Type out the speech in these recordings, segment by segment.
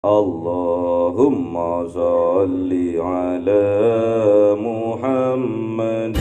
Allahumma salli ala Muhammad.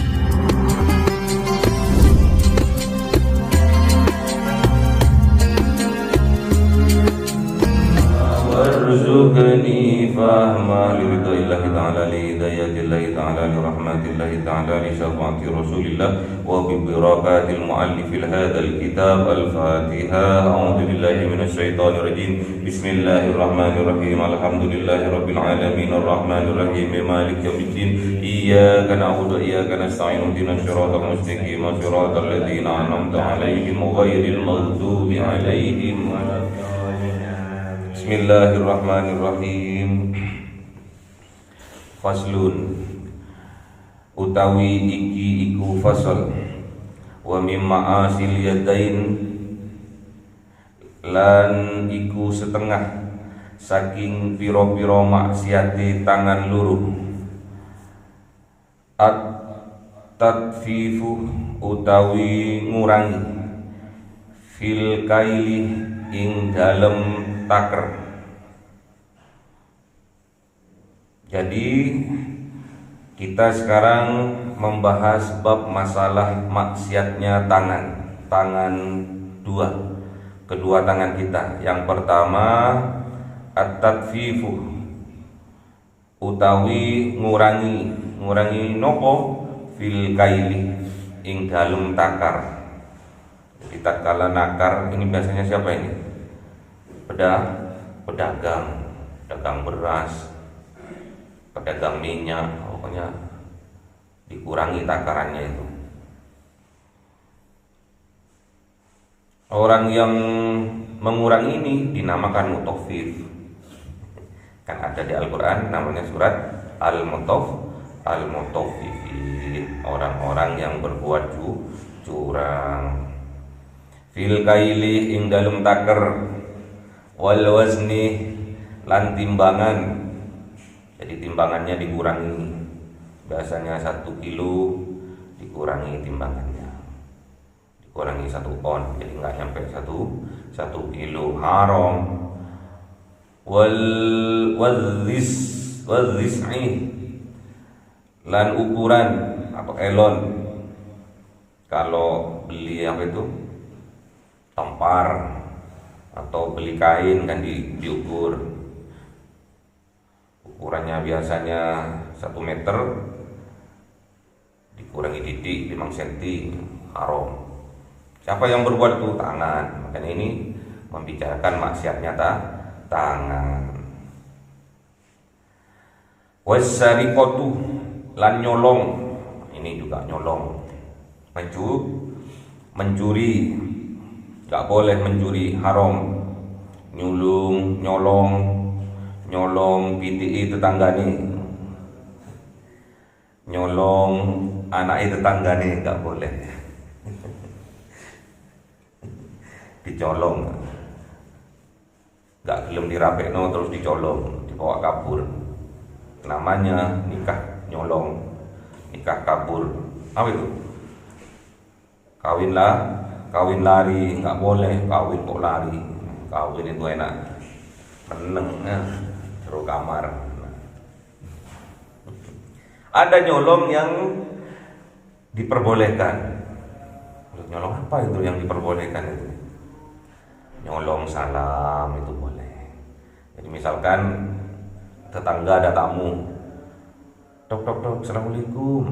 Warzuqni fahma liridaillahi ta'ala li hidayatillahi ta'ala li rahmatillahi ta'ala li syafaati rasulillah wa bi birakatil muallifil hadzal kitab al-Fatihah. A'udzu billahi minasy syaithanir rajim. Bismillahirrahmanirrahim. Alhamdulillahi rabbil alamin arrahmanir rahim maliki yaumiddin. Iyyaka na'budu wa iyyaka nasta'in. Ihdinas siratal mustaqim siratal ladzina an'amta 'alaihim ghairil maghdubi 'alaihim waladdallin. Bismillahirrahmanirrahim. Faslun utawi iki iku fasal wa mimma asil yadain lan iku setengah saking piro-piro maksiate tangan loro. At-tadfifu utawi ngurangi fil kaili ing dalem taker. Jadi kita sekarang membahas bab masalah maksiatnya tangan dua, kedua tangan kita. Yang pertama at-tadfifu utawi ngurangi nopo fil kaili ing dalem takar. Jadi tatkala nakar ini biasanya siapa ini? Pedagang beras, pedagang minyak, pokoknya dikurangi takarannya itu. Orang yang mengurangi ini dinamakan mutaffif. Kan ada di Al-Qur'an namanya surat Al-Mutaffifin, orang-orang yang berbuat curang. Fil kaili ing dalem taker, wal wazni lan timbangan. Jadi timbangannya dikurangi. Biasanya 1 kilo dikurangi timbangannya, dikurangi 1 on, jadi nggak nyampe 1 kilo. Haram. Wazis'i lan ukuran apa elon. Kalau beli apa itu tempar atau beli kain kan diukur. Ukurannya biasanya 1 meter dikurangi titik 5 cm. Haram. Siapa yang berbuat itu? Tangan. Makanya ini membicarakan maksiatnya tangan. Wasariqatu lan nyolong. Ini juga nyolong. Mencuri. Gak boleh mencuri, haram. Nyolong PTI tetanggane, nyolong anaknya tetanggane, gak boleh. Dicolong, gak gelem dirapekno terus dicolong, dibawa kabur. Namanya nikah nyolong, nikah kabur. Apa itu? Kawin lari, nggak boleh. Kawin kok lari? Kawin itu enak, meneng, seru kamar. Ada nyolong yang diperbolehkan. Nyolong apa itu yang diperbolehkan itu? Nyolong salam itu boleh. Jadi misalkan tetangga ada tamu, tok, assalamualaikum.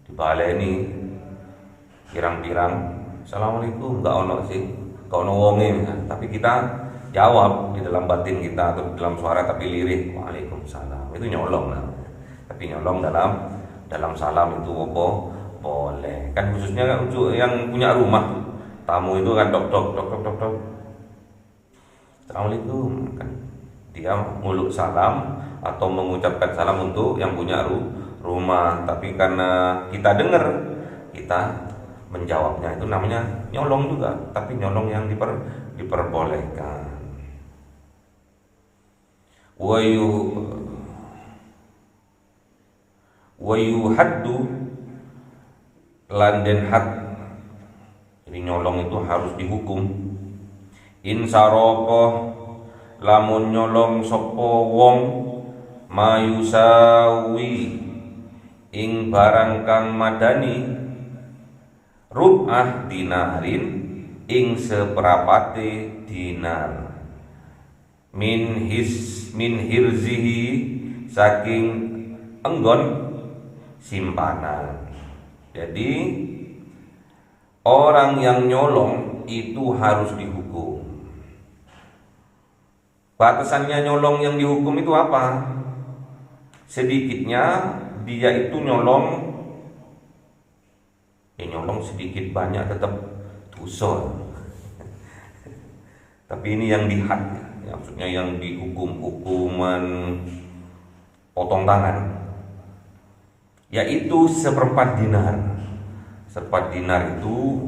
Dibaleni pirang-pirang, assalamualaikum, nggak ono sih, nggak ono wonge, tapi kita jawab di dalam batin kita atau di dalam suara tapi lirih, waalaikumsalam. Itu nyolong. Tapi nyolong dalam salam itu apa? Boleh. Kan khususnya untuk yang punya rumah, tamu itu kan tok. Assalamualaikum. Kan dia muluk salam atau mengucapkan salam untuk yang punya rumah. Tapi karena kita dengar, kita menjawabnya, itu namanya nyolong juga, tapi nyolong yang diperbolehkan. Wayu haddu lan den had. Jadi nyolong itu harus dihukum. Insaroko lamun nyolong sapa wong mayusawi ing barang kang madani rub'ah dinarin ing seperapate dinar min hirzihi saking enggon simpanan. Jadi orang yang nyolong itu harus dihukum. Batasannya nyolong yang dihukum itu apa? Sedikitnya dia itu nyolong sedikit banyak tetap dosa. Tapi ini yang dihad, ya, maksudnya yang dihukum hukuman potong tangan, yaitu seperempat dinar. Seperempat dinar itu,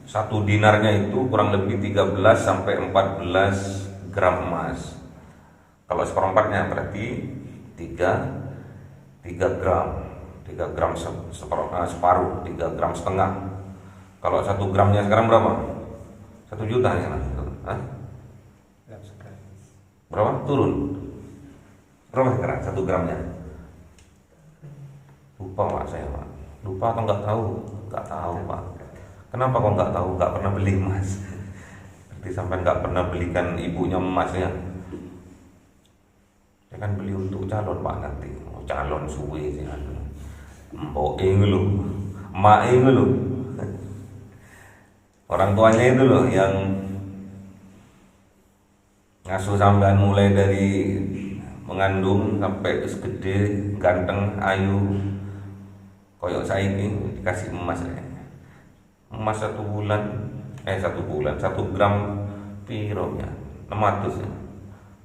satu dinarnya itu kurang lebih 13 sampai 14 gram emas. Kalau seperempatnya berarti 3 gram. 3 gram separuh, 3 gram setengah. Kalau 1 gramnya sekarang berapa? 1 juta ya? Hah? Berapa? Turun? Berapa sekarang 1 gramnya? Lupa Pak saya Pak. Lupa atau nggak tahu? Nggak tahu Pak. Kenapa kok nggak tahu? Nggak pernah beli emas. Berarti sampai nggak pernah belikan ibunya emasnya. Saya kan beli untuk calon Pak nanti. Oh, calon suwe sih. Mbok lu, emak lu. Orang tuanya itu loh yang ngasuh sampean mulai dari mengandung sampai gede, ganteng, ayu. Koyok saiki dikasih emas ya. Emas 1 bulan, 1 gram piro ya? 600 ya.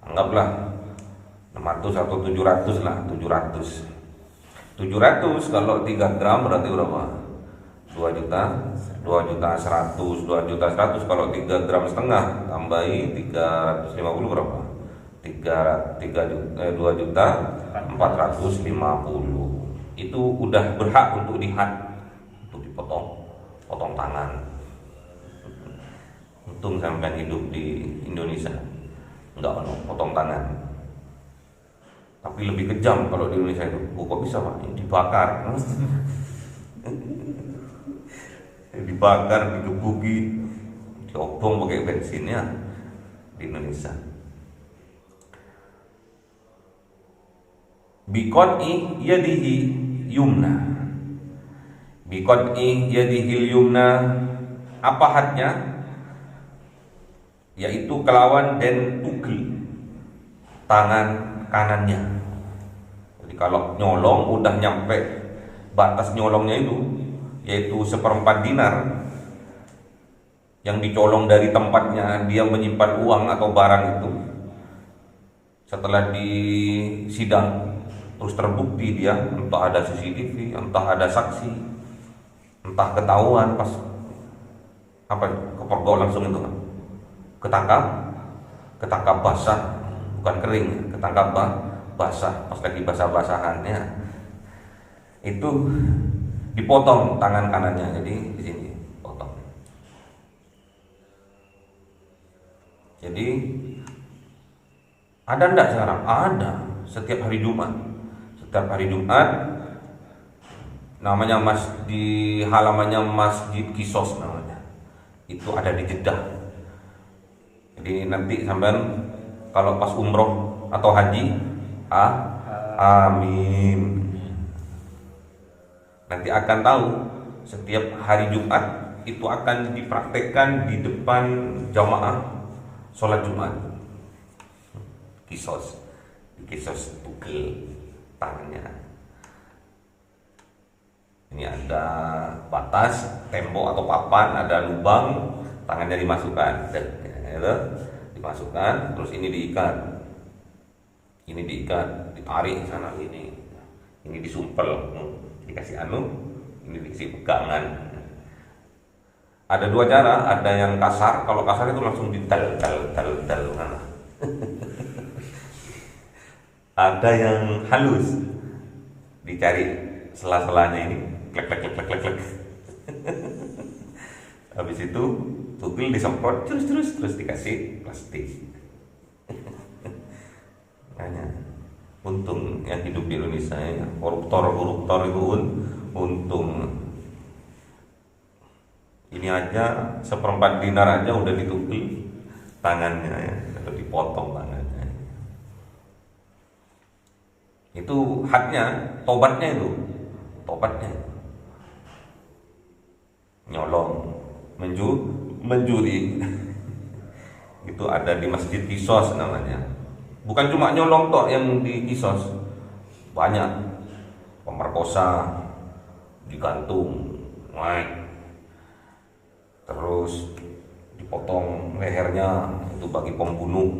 Anggaplah 600 atau 700 lah, 700 kalau 3 gram berarti berapa? 2 juta 100 kalau 3 gram setengah tambahi 350 berapa? 2 juta 450. Itu udah berhak untuk dihad, untuk potong tangan. Untung sampai hidup di Indonesia enggak potong tangan. Tapi lebih kejam kalau di Indonesia itu. Oh, kok bisa Pak? Dibakar. Dibakar, digebuki, diobong pakai bensinnya di Indonesia. Biqat'i yadihi yumna. Biqat'i yadihi yumna, apa hadnya? Yaitu kelawan dan tugel tangan kanannya. Jadi kalau nyolong udah nyampe batas nyolongnya itu, yaitu seperempat dinar yang dicolong dari tempatnya dia menyimpan uang atau barang itu, setelah disidang terus terbukti dia, entah ada CCTV, entah ada saksi, entah ketahuan pas kepergok langsung itu ketangkap basah, bukan kering, ketangkap basah, pas lagi basah-basahannya itu dipotong tangan kanannya. Jadi di sini potong. Jadi ada enggak sekarang? Ada, setiap hari Jumat. Setiap hari Jumat namanya di halamannya Masjid Kisos namanya. Itu ada di Jeddah. Jadi nanti sampean kalau pas umroh atau haji, amin. Nanti akan tahu setiap hari Jumat itu akan dipraktekkan di depan jamaah sholat Jumat. Kisos tugel tangannya. Ini ada batas, tembok atau papan, ada lubang, tangannya dimasukkan. Dimasukkan, terus ini diikat, ditarik sana ini disumpel, dikasih ini dikasih pegangan. Ada 2 cara, ada yang kasar, kalau kasar itu langsung didal. Ada yang halus, dicari sela-selanya ini, klek. Habis itu tugel disemprot terus dikasih plastik. Makanya untung yang hidup di Indonesia ya. Koruptor itu untung. Ini aja 1/4 dinar aja udah ditugel tangannya ya, atau dipotong tangannya. Itu haknya, tobatnya itu. Nyolong, menjuri. Itu ada di Masjid Kisos namanya. Bukan cuma nyolong toh yang di Kisos. Banyak. Pemerkosa digantung, naik. Terus dipotong lehernya, itu bagi pembunuh.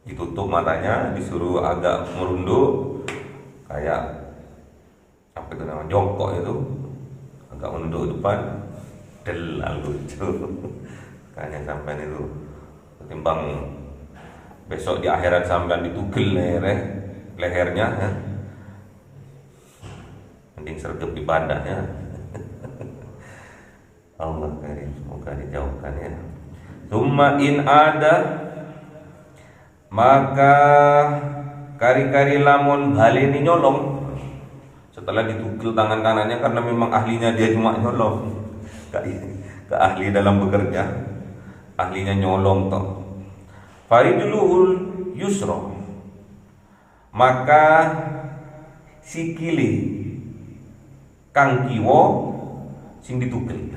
Ditutup matanya, disuruh agak merunduk, kayak apa itu namanya, jongkok itu, agak menunduk depan, lucu. Kayaknya sampai itu ketimbang besok di akhirat sampai ditugel lehernya ya. Mending sergap ibadahnya. Allah karim, semoga dijauhkan ya. Summa in ada, maka kari-kari lamun baleni nyolong setelah ditugel tangan kanannya, karena memang ahlinya dia cuma nyolong, gak ahli dalam bekerja, ahlinya nyolong toh. Fariduluhul yusro, maka sikili kang kiwa sing ditugel.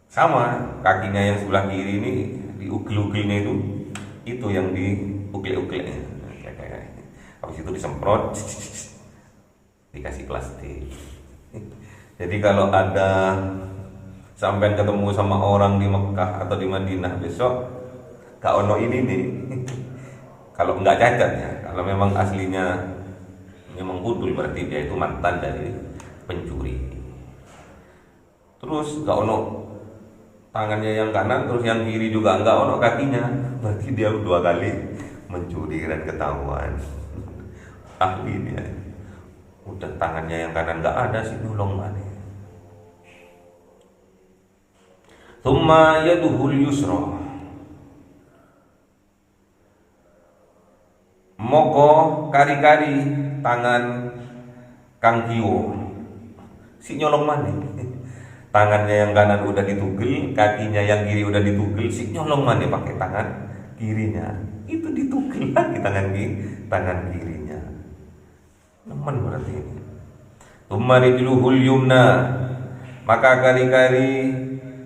Sama kakinya yang sebelah kiri ini diugel-ugelnya itu yang diugel-ugelnya. Habis itu disemprot, dikasih plastik. Jadi kalau ada sampai ketemu sama orang di Mekah atau di Madinah besok, gak ono ini nih. Kalau nggak cacat ya, kalau memang aslinya memang budul, berarti dia itu mantan dari pencuri. Terus gak ono tangannya yang kanan, terus yang kiri juga nggak ono kakinya, berarti dia 2 kali mencuri dan ketahuan. Ahli dia. Udah tangannya yang kanan nggak ada, sih nolong mana. Tsumma yaduhul yusra, moko kari-kari tangan kang kiwo si nyolong mana. Tangannya yang kanan udah ditugel, kakinya yang kiri udah ditugel, si nyolong mana pakai tangan kirinya. Itu ditugel lagi tangan kirinya. Nemen berarti ini. Tsumma rijluhul yumna, maka kari-kari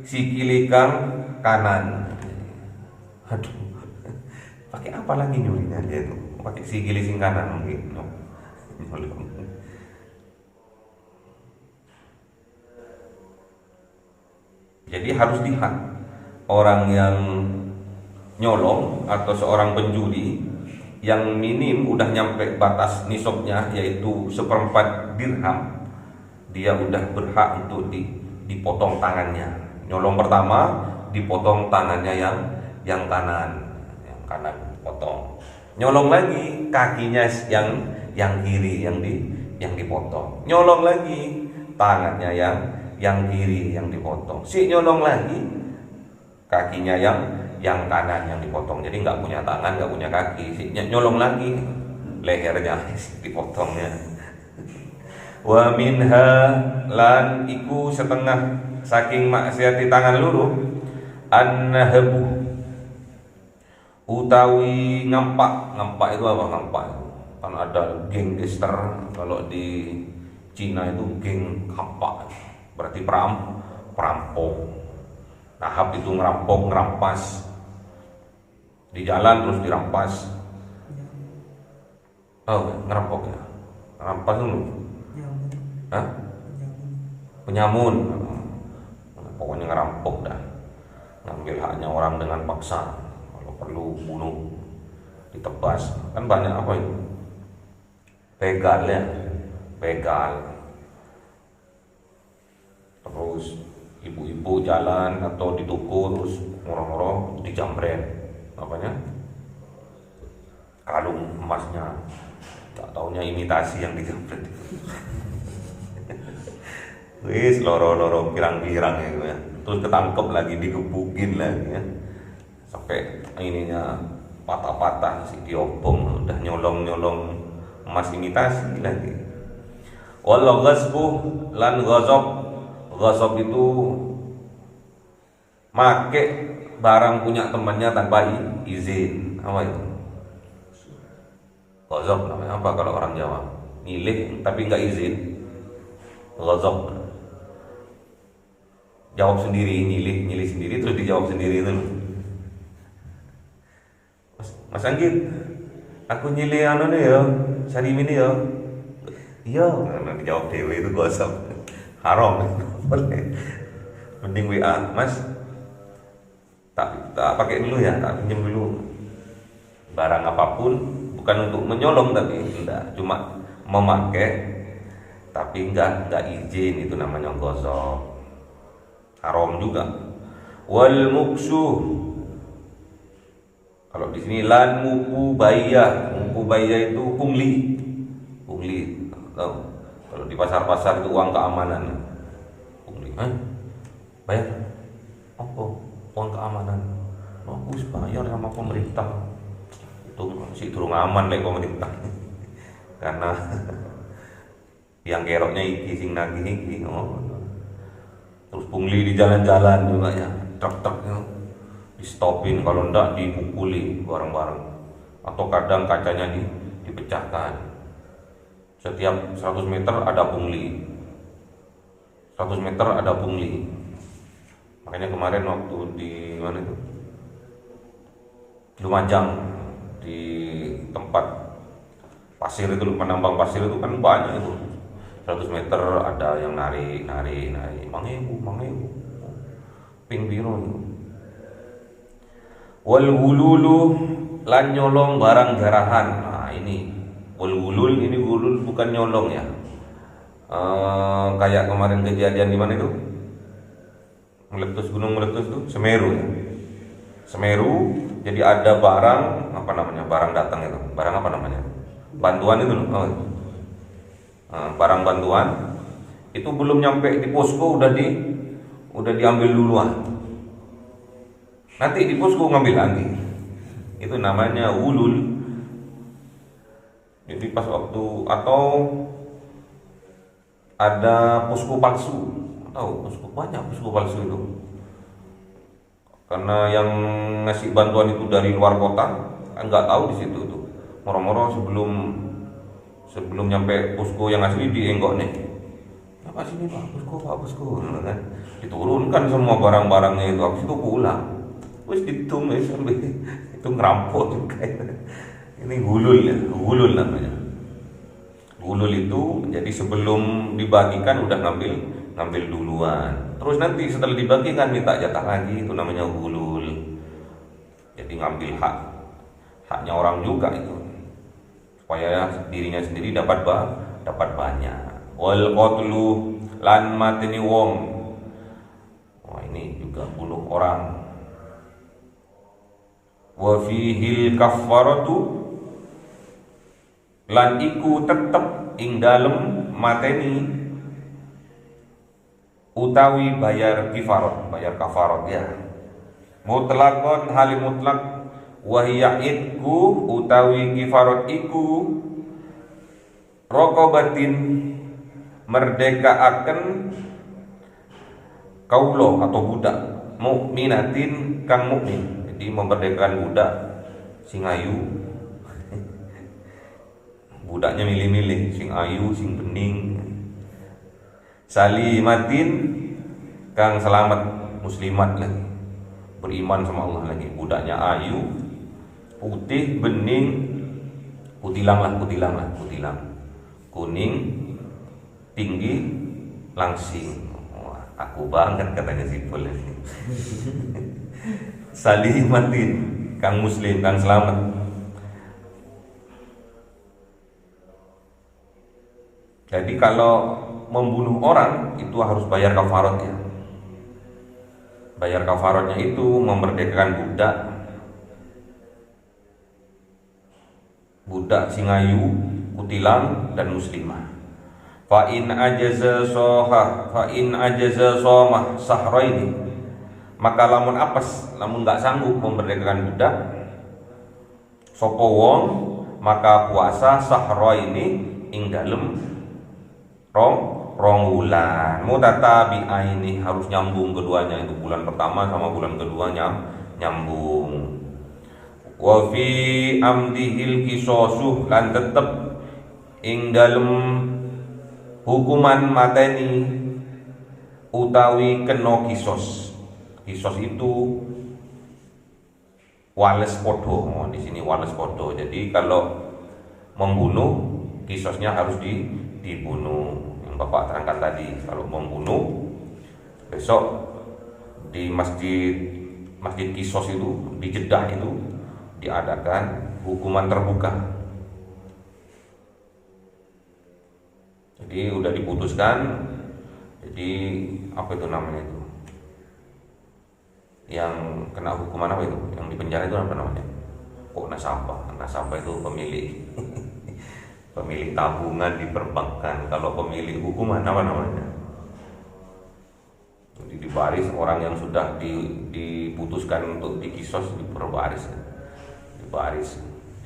sikili kang kanan. Aduh, pakai apa lagi nyurinya dia tuh? Pakai sikili sing kanan mungkin. Nyolong. Jadi harus lihat orang yang nyolong atau seorang pencuri yang minim udah nyampe batas nisabnya, yaitu 1/4 dirham, dia udah berhak untuk dipotong tangannya. Nyolong pertama dipotong tangannya yang kanan potong. Nyolong lagi kakinya yang kiri yang dipotong. Nyolong lagi tangannya yang kiri yang dipotong. Si nyolong lagi kakinya yang kanan yang dipotong. Jadi nggak punya tangan, nggak punya kaki. Si nyolong lagi lehernya dipotongnya. Wa minha lan iku setengah saking maksiati tangan luru annahabu utawi ngampak itu apa ngampak? Kan ada gangster, kalau di Cina itu geng kampak. Berarti perampok. Nahab itu ngerampok, ngerampas di jalan terus dirampas. Oh, ngerampok ya. Ngerampas dulu. Hah? Penyamun. Pokoknya ngerampok dah. Ngambil haknya orang dengan paksa. Kalau perlu bunuh, ditebas. Kan banyak apa itu? Begal ya. Begal. Terus ibu-ibu jalan atau di toko terus ngorong-ngorong dijambret apanya, kalung emasnya, tak taunya imitasi yang dijambret. Wis loro-loro pirang-pirang ya. Terus ketangkep lagi, digebukin lagi ya. Sampai ininya patah-patah si diobong, udah nyolong-nyolong emas imitasi lagi. Wal ghasbu lan ghasab. Ghasab itu make barang punya temannya tanpa izin. Apa itu? Ghasab namanya apa kalau orang Jawa? Milih tapi nggak izin. Ghasab. Jawab sendiri, nyilih sendiri terus dijawab sendiri itu. Mas Anggit, aku nyilih anu nih ya, sari ini ya. Iya, nah, dijawab dewe itu gosok. Haram. Boleh. Mending WA, Mas. Tak pakai dulu ya, tak pinjam dulu. Barang apapun bukan untuk menyolong tapi enggak, cuma memakai tapi enggak izin, itu namanya gosok. Haram juga. Wal muksuh, kalau di sini lan mukubaya itu pungli. Tahu? Kalau di pasar-pasar itu uang keamanan. Pungli, bayar? Oh, uang keamanan. Bagus, bayar sama pemerintah. Itu masih turun aman deh pemerintah. Karena yang keroknya iki sing nagih iki. Terus pungli di jalan-jalan juga ya, truk-truk di stopin, kalau enggak dipukuli bareng-bareng, atau kadang kacanya dipecahkan. Setiap 100 meter ada pungli, 100 meter ada pungli. Makanya kemarin waktu di mana itu, Lumajang, di tempat pasir itu, penambang pasir itu kan banyak itu. 100 meter ada yang nari, mangewu, ping biru. Wal wululu lan nyolong barang jarahan. Nah ini wal wulul, ini wulul bukan nyolong ya. Kayak kemarin kejadian di mana itu? Gunung meletus itu Semeru ya. Semeru, jadi ada barang apa namanya? Barang datang itu. Barang apa namanya? Bantuan itu loh. Barang bantuan itu belum nyampe di posko udah diambil duluan. Nanti di posko ngambil lagi. Itu namanya wulul. Jadi pas waktu, atau ada posko palsu. Tahu posko, banyak posko palsu itu. Karena yang ngasih bantuan itu dari luar kota, nggak tahu di situ tuh. Moro-moro sebelum nyampe posko yang asli dienggok nih. Apa sini Pak, posko kan. Diturunkan semua barang-barangnya itu, habis itu pulang. Wis ditumis sampai itu ngerampok juga. Ini gulul namanya. Gulul itu jadi sebelum dibagikan udah ngambil duluan. Terus nanti setelah dibagikan minta jatah lagi, itu namanya gulul. Jadi ngambil haknya orang juga itu, supaya dirinya sendiri dapat banyak. Wal qatlu lan mateni wong. Wah, ini juga bunuh orang. Wa fihil kafaratu lan iku tetep ing dalem mateni utawi bayar kafarat ya. Mutlaqon hali mutlak wa hiya idku utawi kifarat iku raqabatin merdekaaken kaulo atau budak mukminatin kang mukmin. Jadi memerdekakan budak sing ayu. Budaknya milih-milih, sing ayu, sing bening. Salimatin kang selamat, muslimat lagi, beriman sama Allah lagi. Budaknya ayu, putih, bening, putilang, kuning, tinggi, langsing. Wah, aku banget katanya si Pol ini. Salimatin kang muslim, kang selamat. Jadi kalau membunuh orang itu harus bayar kafarat ya. Bayar kafaratnya itu memerdekakan budak singayu, kutilang dan muslimah. Fa in ajaza somah sahraini, maka lamun apes, lamun nggak sanggup memerdekakan budak sapa wong, maka puasa sahraini ing dalem rong bulan mutatabi'aini, harus nyambung keduanya, itu bulan pertama sama bulan kedua nyambung. Wa fi amdihil qisasu, lan tetep ing dalem hukuman mateni utawi kena kisos. Kisos itu wales podo. Di sini wales podo. Jadi kalau membunuh kisosnya harus dibunuh. Yang Bapak terangkan tadi, kalau membunuh besok di masjid kisos itu, di Jeddah itu diadakan hukuman terbuka. Jadi udah diputuskan. Jadi apa itu namanya itu? Yang kena hukuman apa itu? Yang di penjara itu apa namanya? Kok nasabah? Nasabah itu pemilik pemilik tabungan di perbankan. Kalau pemilik hukuman apa namanya? Jadi dibaris orang yang sudah diputuskan untuk dikisos, dibaris,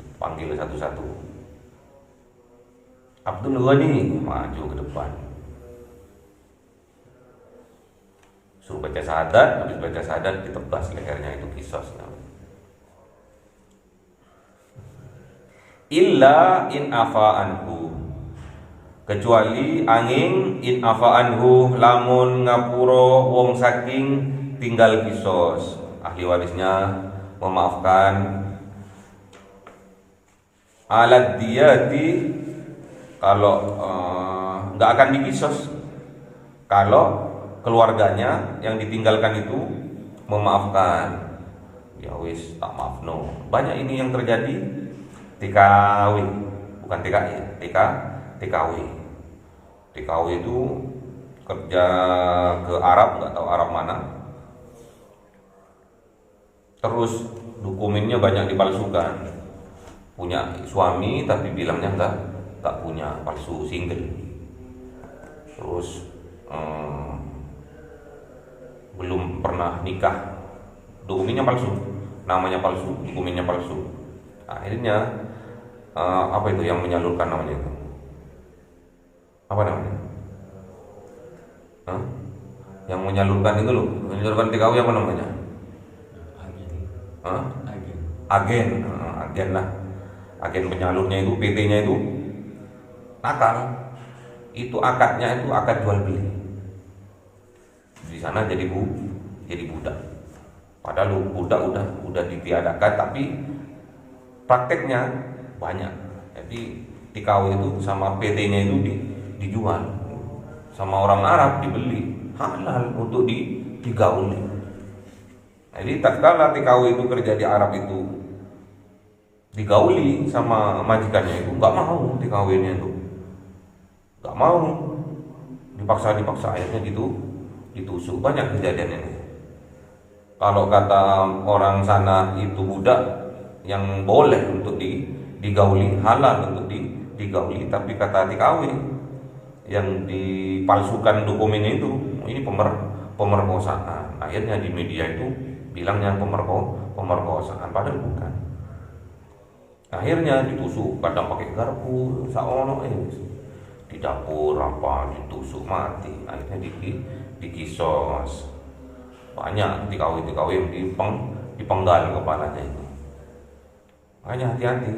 dipanggil satu-satu. Abdul Ghani maju ke depan, suruh baca syahadat, habis baca syahadat ditebas lehernya, itu kisos. Illa in afa anhu, kecuali angin in afa anhu, lamun ngapuro wong saking tinggal kisos, ahli warisnya memaafkan. Alat diyati, kalau nggak akan dikisos kalau keluarganya yang ditinggalkan itu memaafkan. Ya wis, tak maaf no. Banyak ini yang terjadi. TKW, bukan TKI, TKW. TKW itu kerja ke Arab, nggak tahu Arab mana. Terus dokumennya banyak dipalsukan. Punya suami tapi bilangnya enggak punya, palsu, single. Terus belum pernah nikah, dokumennya palsu, namanya palsu, dokumennya palsu. Akhirnya apa itu yang menyalurkan namanya itu? Apa namanya? Yang menyalurkan itu loh, menyalurkan TKW apa namanya? Agen lah. Agen penyalurnya itu, PT-nya itu nakal. Itu akadnya itu akad jual beli. Di sana jadi budak. Padahal budak udah ditiadakan, tapi prakteknya banyak. Jadi TKW itu sama PT-nya itu dijual sama orang Arab, dibeli halal untuk digauli. Jadi tatkala TKW itu kerja di Arab itu digauli sama majikannya itu, nggak mau TKW-nya itu, nggak mau, dipaksa, akhirnya ditusuk. Banyak kejadian ini. Kalau kata orang sana itu budak yang boleh untuk digauli, halal untuk digauli, tapi kata TKW yang dipalsukan dokumennya itu, ini pemerkosaan. Akhirnya di media itu bilangnya pemerkosaan, padahal bukan. Akhirnya ditusuk, kadang pakai garpu, saono di dapur apa, ditusuk mati. Akhirnya dikisos. Banyak TKW yang dipenggal kepalanya itu. Makanya hati-hati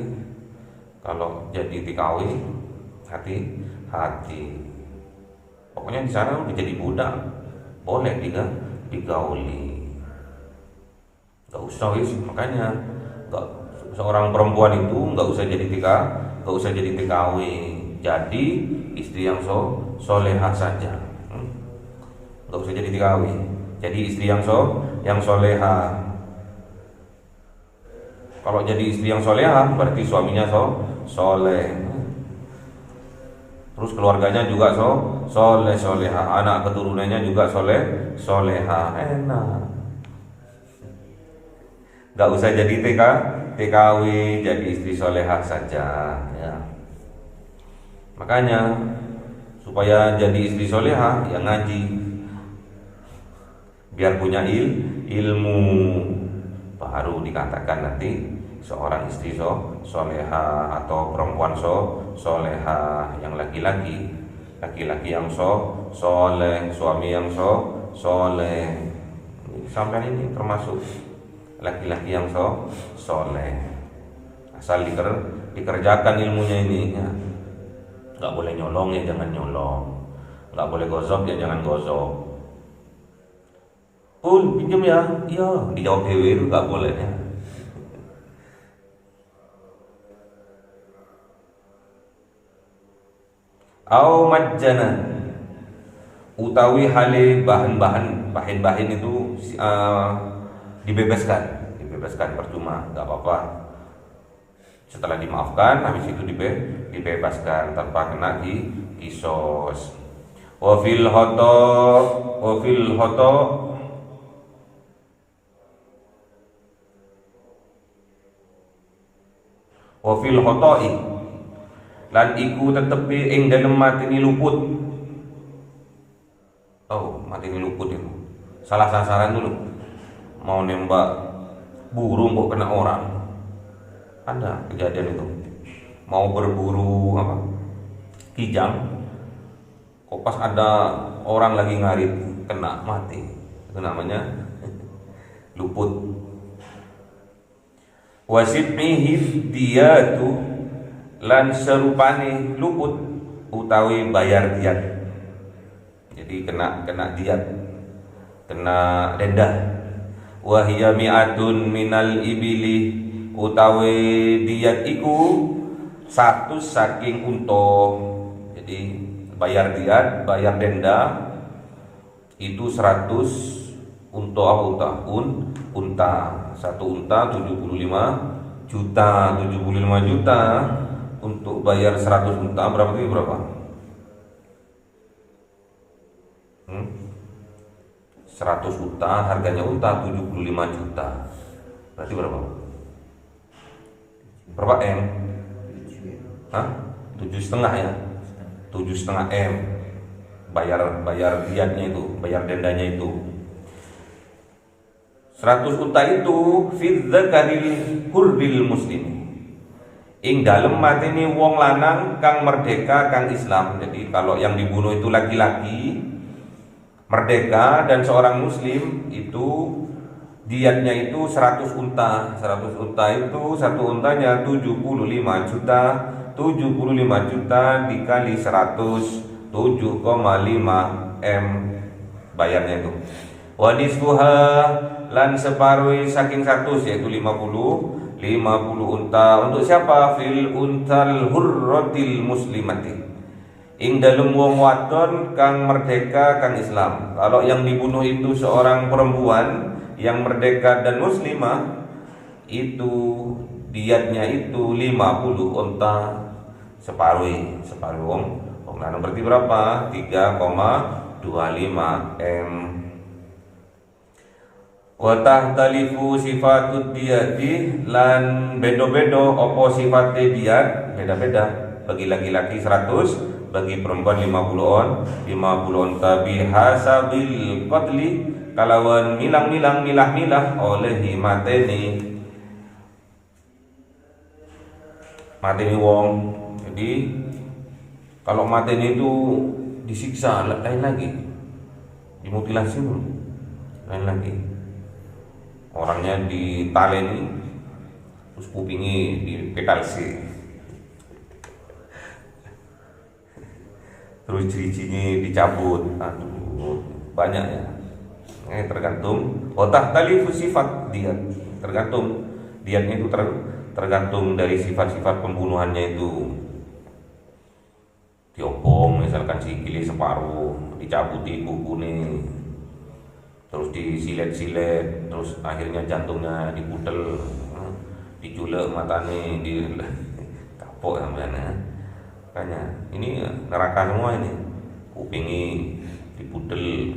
kalau jadi TKW, hati-hati. Pokoknya di sana udah jadi budak, boleh digauli. Gak usah makanya seorang perempuan itu nggak usah jadi TKW, jadi istri yang solehah saja. Nggak usah jadi TKW, jadi istri yang solehah. Kalau jadi istri yang solehah berarti suaminya soleh, terus keluarganya juga solehah, anak keturunannya juga solehah, enak. Nggak usah jadi TKW, jadi istri solehah saja ya. Makanya Supaya jadi istri soleha yang ngaji, biar punya ilmu, baru dikatakan nanti seorang istri soleha atau perempuan soleha. Yang laki-laki yang soleh, suami yang soleh. Sampai ini termasuk laki-laki yang soleh, asal dikerjakan ilmunya ini ya. Nggak boleh nyolong ya jangan nyolong, nggak boleh gosok ya jangan gosok. Pinjam ya, iya dijawab dewe itu nggak boleh ya. Au majjana, utawi hale bahan-bahan itu dibebaskan percuma, nggak apa-apa. Setelah dimaafkan, habis itu dibebaskan tanpa kena kisos. Wa fil hotoi lan iku tetepi ing dalem matine luput. Matine luput itu salah sasaran dulu, mau nembak burung kok kena orang. Ada kejadian itu, mau berburu kijang, kok pas ada orang lagi ngarit kena, mati. Itu namanya luput. Wasib'ihi diyatu, lan serupane luput utawi bayar diat. Jadi kena diat, kena denda. Wa hiya mi'atun minal ibili, utawi diat iku 100 saking unta. Jadi bayar diat, bayar denda itu 100 unta. Satu unta 75 juta. Untuk bayar 100 unta berapa itu berapa? 100 unta, harganya unta 75 juta. Berarti berapa? Berapa M? 7,5 ya? 7,5 M. Bayar diatnya itu, bayar dendanya itu. 100 unta itu fi dzakaril hurril muslim, ing dalem mateni wong lanang kang merdeka kang Islam. Jadi kalau yang dibunuh itu laki-laki merdeka dan seorang muslim, itu diatnya itu 100 unta. 100 unta itu satu untanya 75 juta. 75 juta dikali 100, 7,5 M bayarnya itu. Wa nisfuha, lan separuh saking 100 yaitu 50 unta. Untuk siapa? Fil untal hurratil muslimati, ing dalem wong wadon kang merdeka kang Islam. Kalau yang dibunuh itu seorang perempuan yang merdeka dan muslimah, itu diatnya itu 50 unta, separuh wong lanang. Berarti berapa? 3,25 M. Wa tahtalifu sifatud diyati, lan bedo-bedo opo sifate diat, beda-beda. Bagi laki-laki 100, bagi perempuan 50 unta. Bihasabil qatli, kalawan milah-milah oleh mateni wong. Jadi kalau mateni itu disiksa, lain lagi, dimutilasi lain lagi. Orangnya ditaleni, terus kupingnya dipetalsi, terus ciri-cirinya dicabut. Banyak ya. Tergantung otak tali sifat diat, tergantung diatnya itu tergantung dari sifat-sifat pembunuhannya itu. Diopong misalkan sikile separuh, dicabuti kukunya, terus disilet-silet, terus akhirnya jantungnya dipudel, diculek matanya, di kapok namanya. Makanya ini neraka semua ini. Kupingi dipudel,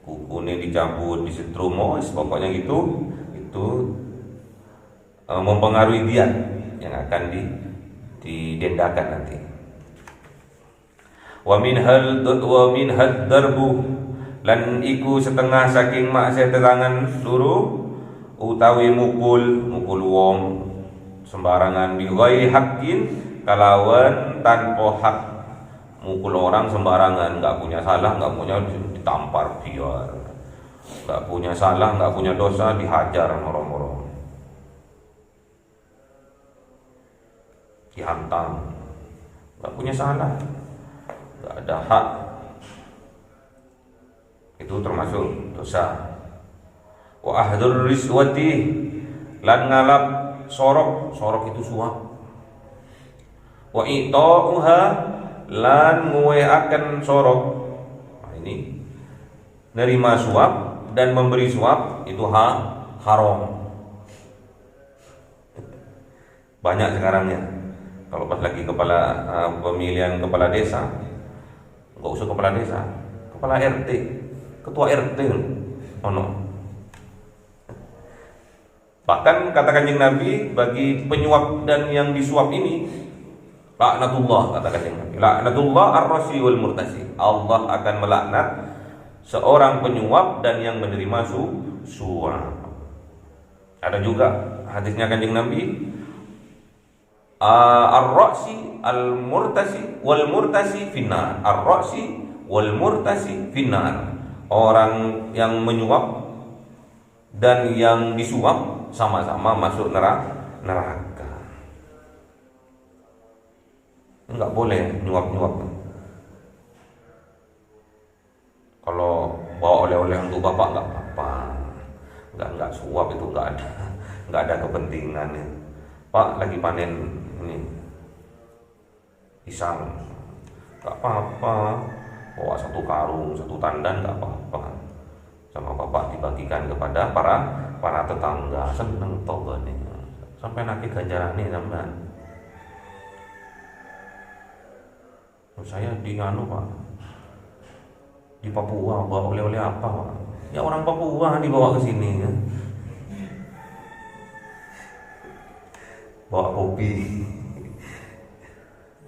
kukunya dicabut, disetrum, pokoknya gitu. Itu mempengaruhi diat yang akan didendakan nanti. wa min darbu lan iku setengah saking maksih terangan luru utawi mukul wong sembarangan bi ghairi haqqin kalawan tanpa hak. Mukul orang sembarangan, nggak punya salah, nggak punya ditampar biar, nggak punya salah, nggak punya dosa dihajar moro-moro, dihantam, nggak punya salah, nggak ada hak, itu termasuk dosa. Wa ahdur riswati lan ngalap sorok itu suap. Wa ita'uha lan nguweaken sorok. Nah, ini nerima suap dan memberi suap itu haram. Banyak sekarang ya. Kalau pas lagi pemilihan kepala desa, nggak usah kepala desa, kepala RT, ketua RT, Bahkan kata Kanjeng Nabi bagi penyuap dan yang disuap ini laknatullah, kata Kanjeng Nabi. Laknatullah ar-rasi wal murtasi. Allah akan melaknat seorang penyuap dan yang menerima suap. Ada juga hadisnya Kanjeng Nabi, ar-rasi al-murtasi wal murtasi finnar. Ar-rasi wal murtasi finnar. Orang yang menyuap dan yang disuap sama-sama masuk neraka. Enggak boleh nyuap-nyuap. Kalau bawa oleh-oleh untuk bapak enggak apa-apa. Enggak suap, itu enggak ada kepentingannya. Pak lagi panen ini pisang, enggak apa-apa. Bawa satu karung, satu tandan enggak apa-apa. Sama bapak dibagikan kepada para tetangga, seneng toh nih. Sampai nanti ganjaran nih sampean. Saya di Pak, di Papua, bawa oleh-oleh apa Pak? Ya orang Papua dibawa ke sini ya. Bawa kopi,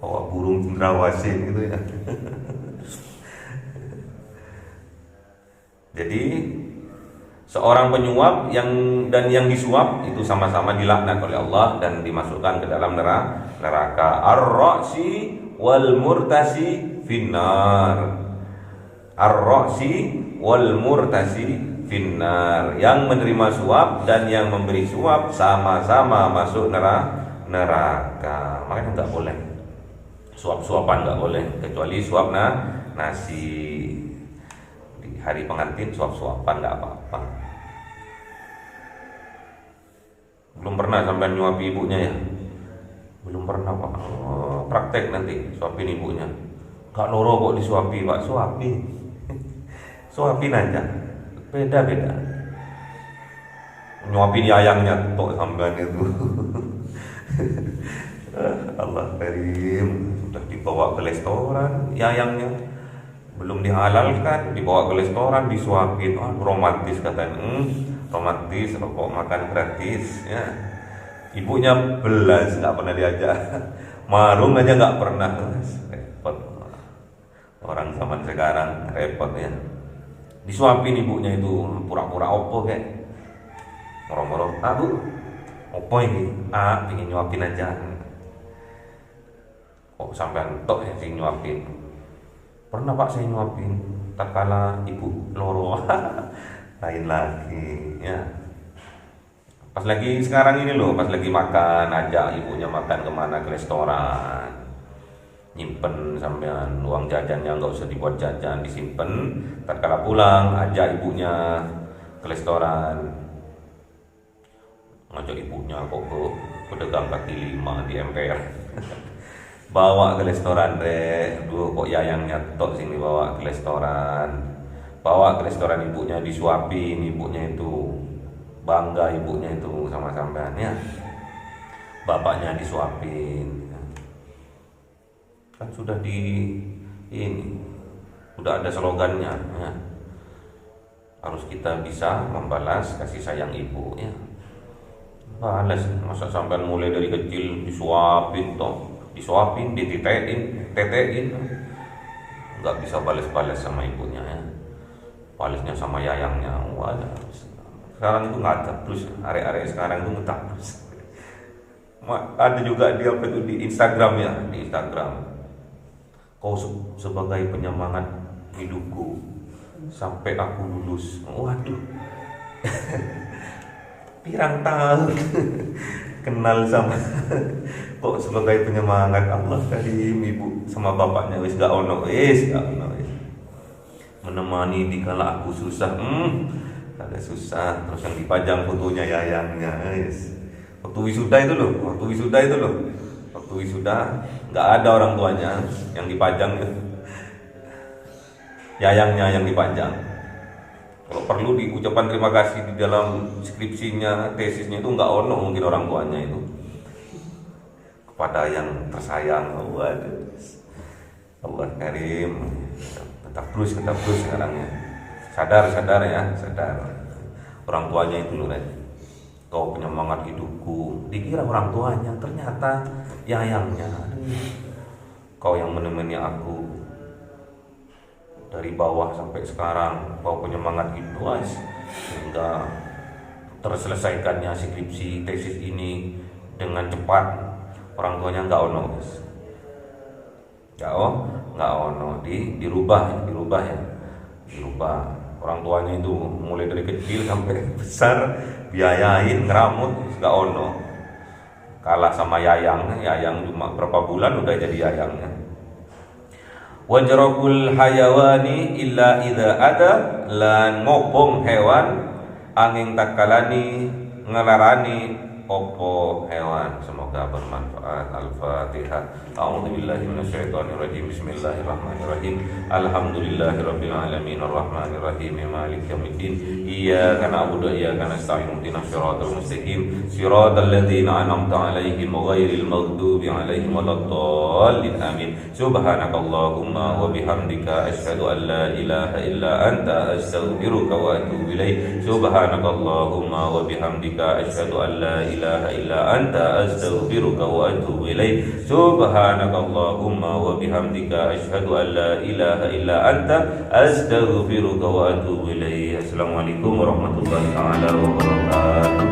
bawa burung cendrawasih gitu ya. Jadi seorang penyuap dan yang disuap itu sama-sama dilaknat oleh Allah dan dimasukkan ke dalam neraka. Ar-ra'si wal murtasi finnar. Ar-ra'si wal murtasi finnar. Yang menerima suap dan yang memberi suap sama-sama masuk neraka. Makanya enggak boleh suap-suapan, enggak boleh, kecuali suap nasi. Di hari pengantin suap-suapan enggak apa-apa. Belum pernah sampai nyuapi ibunya ya? Belum pernah Pak. Praktek nanti suapin ibunya. Kak Noro kok disuapi Pak? Suapin. Suapin aja. Beda-beda. Nyuapin yayangnya tok sampean itu. Allah karim, sudah dibawa ke restoran yayangnya. Belum dihalalkan, dibawa ke restoran, disuapin. Romantis katanya. Romantis, rokok makan gratis ya. Ibunya belas nggak pernah diajak, marung aja nggak pernah. Repot orang zaman sekarang, repot ya. Disuapin ibunya itu pura-pura opo kayak moro-moro, Bu, opo ini? Pingin nyuapin aja. Kok sampai entok ya sih nyuapin? Pernah Pak saya nyuapin, tatkala ibu loro. Lain lagi ya. Pas lagi sekarang ini loh, pas lagi makan, ajak ibunya makan kemana, ke restoran, nyimpen sampean uang jajannya, nggak usah dibuat jajan, disimpen. Tatkala pulang, ajak ibunya ke restoran, ngajak ibunya kok ke pedagang kaki lima di MPR. Bawa ke restoran dulu kok yayangnya tok sini bawa ke restoran. Bawa ke restoran ibunya, disuapin ibunya itu. Bangga ibunya itu sama sampean ya. Bapaknya disuapin. Kan sudah udah ada slogannya ya. Harus kita bisa membalas kasih sayang ibu ya. Balas, masa sampean mulai dari kecil disuapin toh, ditetein, nggak bisa balas-balas sama ibunya ya, balasnya sama yayangnya. Waduh, sekarang itu ngacak terus, arek-arek sekarang itu ngetak terus. Ada juga dia apa itu di Instagram ya, di Instagram, kau sebagai penyemangat hidupku sampai aku lulus. Waduh, pirang tahun kenal sama kok sebagai penyemangat. Allah karim, ibu sama bapaknya wis gak ono, wis menemani dikala aku susah. Agak susah, terus yang dipajang fotonya yayangnya. Waktu wisuda itu loh, waktu wisuda nggak ada orang tuanya, yang dipajang yayangnya yang dipajang. Kalau perlu di ucapan terima kasih di dalam skripsinya, tesisnya itu nggak ono mungkin orang tuanya itu kepada yang tersayang. Waduh, Allah karim, tetap terus sekarang ya. Sadar ya, orang tuanya itu loh, kau penyemangat hidupku. Dikira orang tuanya, ternyata yayangnya. Kau yang menemani aku dari bawah sampai sekarang, kau penyemangat hidup sehingga terselesaikannya skripsi tesis ini dengan cepat. Orang tuanya nggak ono, nggak ono, dirubah. Orang tuanya itu mulai dari kecil sampai besar biayain, ngeramut, nggak ono. Kalah sama yayang cuma berapa bulan udah jadi yayangnya. Wajrabul hayawani illa idza ada, lan ngobong hewan angin takalani ngelarani opo hewan. Semoga bermanfaat. Al-Fatihah. A'udzubillahi minasyaitonirrajim. Bismillahirrahmanirrahim. Alhamdulillahirabbil alamin arrahmanir rahim maliki yaumiddin. Iyyaka na'budu wa iyyaka nasta'in ihdinas siratal mustaqim siratal ladzina an'amta 'alaihim ghairil maghdubi 'alaihim waladdallin. Amin. Subhanakallahumma wa bihamdika asyhadu an la ilaha illa anta astaghfiruka wa atubu ilaik. Subhanakallahumma wa bihamdika asyhadu an la ilaha illa anta astaghfiruka wa atubu ilaik. Subhanakallahumma wa bihamdika asyhadu an la ilaha illa anta astaghfiruka wa atubu ilaik. Assalamualaikum warahmatullahi wabarakatuh.